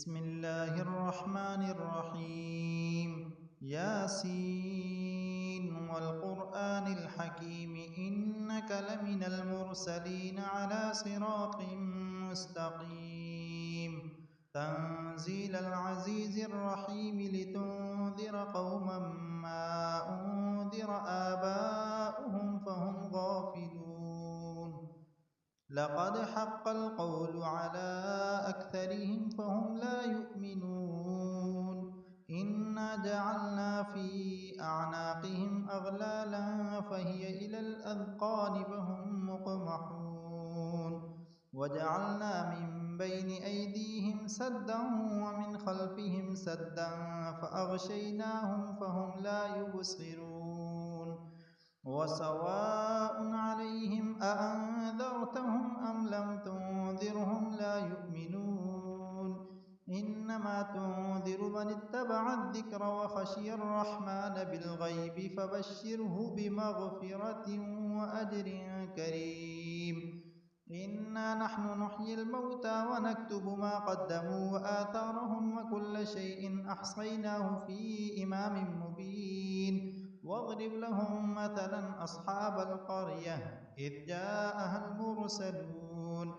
بسم الله الرحمن الرحيم. ياسين والقرآن الحكيم إنك لمن المرسلين على صراط مستقيم. تنزيل العزيز الرحيم لتنذر قوما ما أنذر آباؤهم فهم غافلون. لقد حق القول على أكثرهم فهم لا يؤمنون. إنا جعلنا في أعناقهم أغلالا فهي إلى الأذقان فهم مقمحون. وجعلنا من بين أيديهم سدا ومن خلفهم سدا فأغشيناهم فهم لا يبصرون. وسواء عليهم أأنذرتهم أم لم تنذرهم لا يؤمنون. إنما تنذر من اتبع الذكر وخشي الرحمن بالغيب فبشره بمغفرة وأجر كريم. إنا نحن نحيي الموتى ونكتب ما قدموا وآثارهم وكل شيء أحصيناه في إمام مبين. واضرب لهم مثلا أصحاب القرية إذ جاءها المرسلون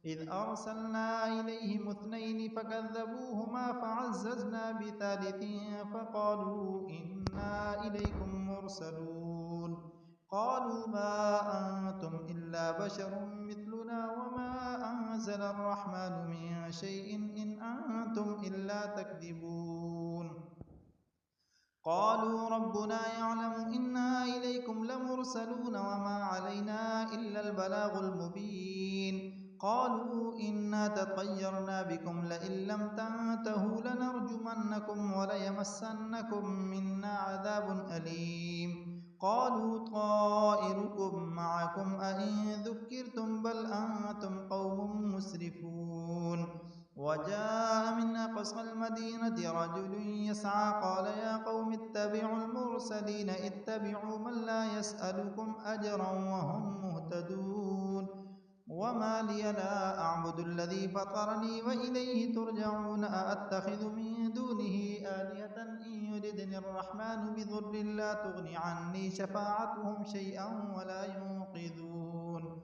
إذ أرسلنا إليهم اثنين فكذبوهما فعززنا بثالث فقالوا إنا إليكم مرسلون. قالوا ما أنتم إلا بشر مثلنا وما أنزل الرحمن من شيء إن أنتم إلا تكذبون. قالوا ربنا يعلم إنا إليكم لمرسلون وما علينا إلا البلاغ المبين. قالوا إنا تطيرنا بكم لئن لم تنتهوا لنرجمنكم وليمسنكم منا عذاب أليم. قالوا طائركم معكم أئن ذكرتم بل أنتم قوم مسرفون. وجاء من أقصى المدينة رجل يسعى قال يا قوم اتبعوا المرسلين اتبعوا من لا يسألكم أجرا وهم مهتدون. وما لي لا أعبد الذي فطرني وإليه ترجعون أأتخذ من دونه آلهة إن يردني الرحمن بضر لا تغن عني شفاعتهم شيئا ولا ينقذون.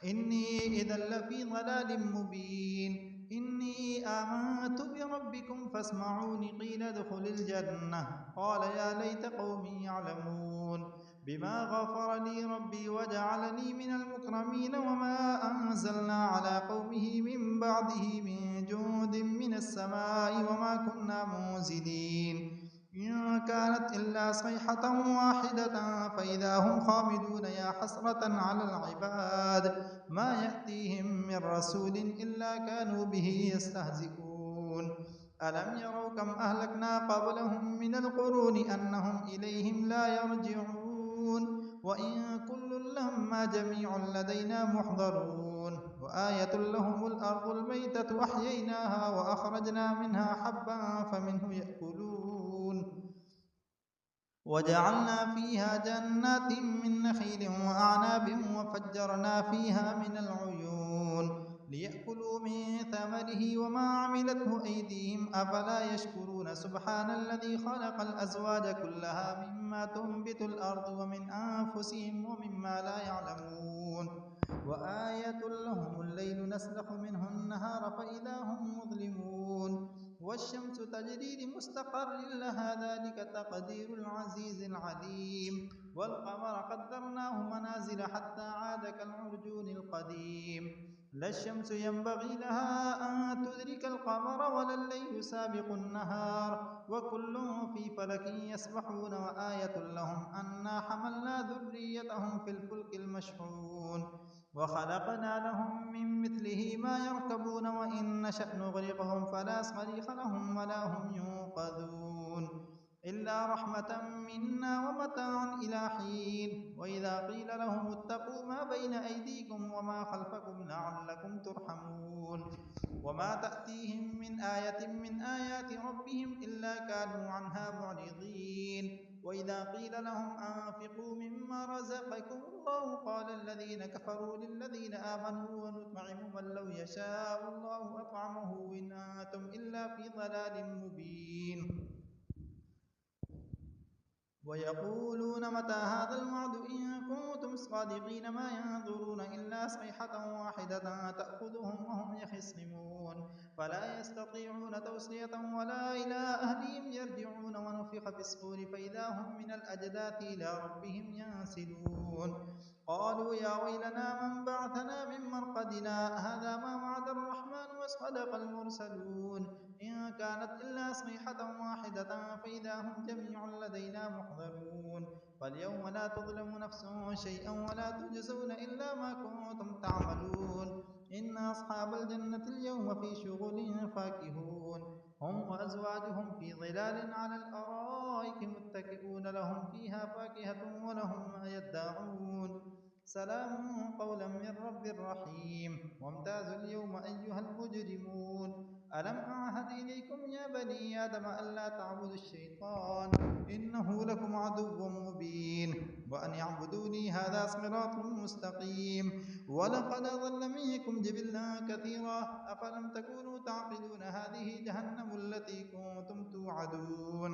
إني إذا لفي ضلال مبين. إني آمنت بربكم فاسمعون قيل ادخل الجنة قال يا ليت قومي يعلمون. بما غفر لي ربي وجعلني من المكرمين. وما أنزلنا على قومه من بعده من جند من السماء وما كنا منزلين. إن كانت إلا صيحة واحدة فإذا هم خامدون يا حسرة على العباد ما يأتيهم من رسول إلا كانوا به يستهزئون. ألم يروا كم أهلكنا قبلهم من القرون أنهم إليهم لا يرجعون. وإن كل لما جميع لدينا محضرون. وآية لهم الأرض الميتة أحييناها وأخرجنا منها حبا فمنه يأكلون. وجعلنا فيها جنات من نخيل وأعناب وفجرنا فيها من العيون ليأكلوا من ثمره وما عملته أيديهم أفلا يشكرون. سبحان الذي خلق الأزواج كلها مما تنبت الأرض ومن أنفسهم ومما لا يعلمون. وآية لهم الليل نسلخ منه النهار فإذا هم مظلمون. والشمس تجري لمستقر لها ذلك تقدير العزيز العليم. والقمر قدرناه منازل حتى عاد كالعرجون القديم. لا الشمس ينبغي لها أن تدرك القمر ولا الليل سابق النهار وكل في فلك يسبحون. وآية لهم أنا حملنا ذريتهم في الفلك المشحون وخلقنا لهم من مثله ما يركبون وإن نشأ نغرقهم فلا صريخ لهم ولا هم ينقذون إلا رحمة منا ومتاعا إلى حين. وإذا قيل لهم اتقوا ما بين أيديكم وما خلفكم لعلكم ترحمون. وما تأتيهم من آية من آيات ربهم إلا كانوا عنها معرضين. وإذا قيل لهم أنفقوا مما رزقكم الله قال الذين كفروا للذين آمنوا ونطعم من لو يشاء الله أطعمه إن أنتم إلا في ضلال مبين ويقولون متى هذا الوعد إن كنتم صادقين ما ينظرون إلا صيحة واحدة تأخذهم وهم يخصمون فلا يستطيعون توصية ولا إلى أهلهم يرجعون ونفخ في الصور فإذا هم من الأجداث إلى ربهم ينسلون قالوا يا ويلنا من بعثنا من مرقدنا هذا ما وعد الرحمن وصدق المرسلون إن كانت إلا صيحة واحدة فإذا هم جميع لدينا محضرون فاليوم لا تظلم نفس شيئا ولا تجزون إلا ما كنتم تعملون إن أصحاب الجنة اليوم في شغل فاكهون هم وأزواجهم في ظلال على الأرائك متكئون لهم فيها فاكهة ولهم ما يدعون سلام قولا من رب رحيم وامتازوا اليوم أيها المجرمون ألم أعهد إليكم يا بني آدم ألا تعبدوا الشيطان إنه لكم عدو مبين وأن يعبدوني هذا صراط مستقيم ولقد أضل منكم جبلا كثيرا أفلم تكونوا تعقلون هذه جهنم التي كنتم توعدون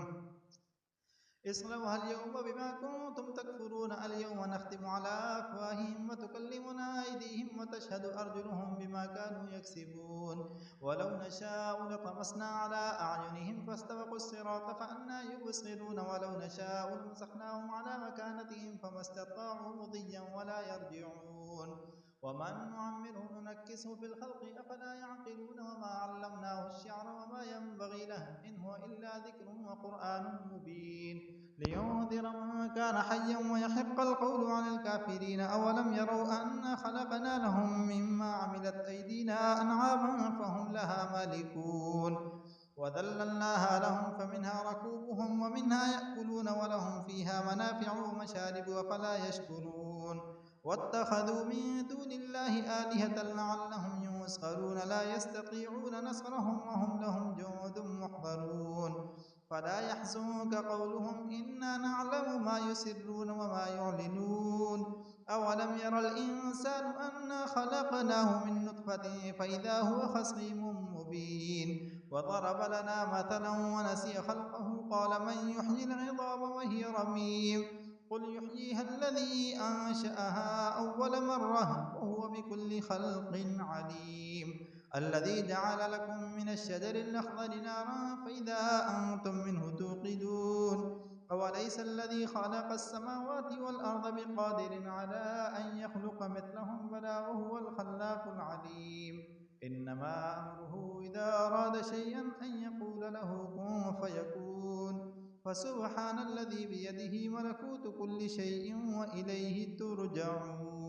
اصلوها اليوم بما كنتم تكفرون اليوم نختم على أفواههم وتكلمنا أيديهم وتشهد أرجلهم بما كانوا يكسبون ولو نشاء لطمسنا على أعينهم فاستبقوا الصراط فأنى يبصرون ولو نشاء لمسخناهم على مكانتهم فما استطاعوا مضيا ولا يرجعون ومن نعمره ننكسه في الخلق أفلا يعقلون وما علمناه الشعر وما ينبغي له إن هو إلا ذكر وقرآن مبين لينذر من كان حيا ويحق القول على الكافرين أولم يروا أنا خلقنا لهم مما عملت أيدينا أنعاما فهم لها مالكون وذللناها لهم فمنها ركوبهم ومنها يأكلون ولهم فيها منافع ومشارب وفلا يشكرون واتخذوا من دون الله آلهة لعلهم ينصرون لا يستطيعون نصرهم وهم لهم جند محضرون فلا يحزنك قولهم إنا نعلم ما يسرون وما يعلنون أولم ير الإنسان أنا خلقناه من نطفة فإذا هو خصيم مبين وضرب لنا مثلا ونسي خلقه قال من يحيي العظام وهي رميم قل يحييها الذي أنشأها أول مرة وهو بكل خلق عليم الذي جعل لكم من الشجر الأخضر نارا فإذا أنتم منه توقدون أوليس الذي خلق السماوات والأرض بقادر على أن يخلق مثلهم بلى وهو الخلاق العليم إنما أمره إذا أراد شيئا أن يقول له كن فيكون فسبحان الذي بيده ملكوت كل شيء وإليه ترجعون